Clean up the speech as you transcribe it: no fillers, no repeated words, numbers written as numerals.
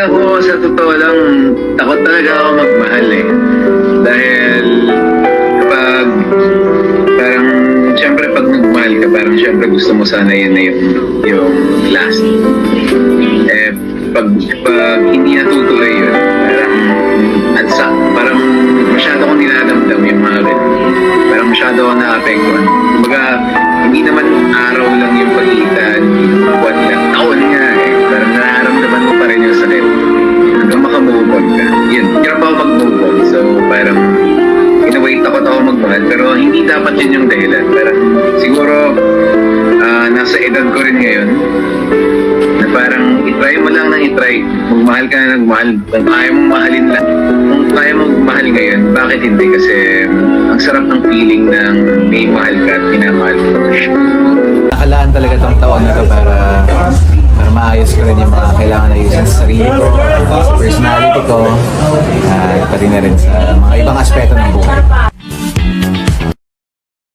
Ako, sa totoo lang, takot talaga ako magmahal eh. Dahil kapag parang, syempre pag nagmahal ka, parang syempre gusto mo sana yun na yung last. Eh, pag hindi natutuloy yun, parang masyado akong dinadamdam yung mga ganun. Parang masyado akong naapektuhan. Kumbaga, hindi naman araw lang yung pagitan, buwan lang, taon nga eh. Parang nararamdaman mo pa rin yung sakit hanggang makamove on ka. Yun, hirap ako mag-move on. So, parang in a way, takot ako magmahal. Pero hindi dapat yun yung dahilan. Parang siguro, nasa edad ko rin ngayon, na parang itry mo lang nang itry. Magmahal ka na nagmahal. Kung kaya mong mahalin lang. Kung kaya mong mahal ngayon, bakit hindi? Kasi ang sarap ng feeling ng may mahal ka at minamahal mo. Nakalaan talaga tong taon na to para maayos ko rin yung mga kailangan na ayusin sa sarili ko, sa personality ko, at pati na rin sa mga ibang aspeto ng buhay.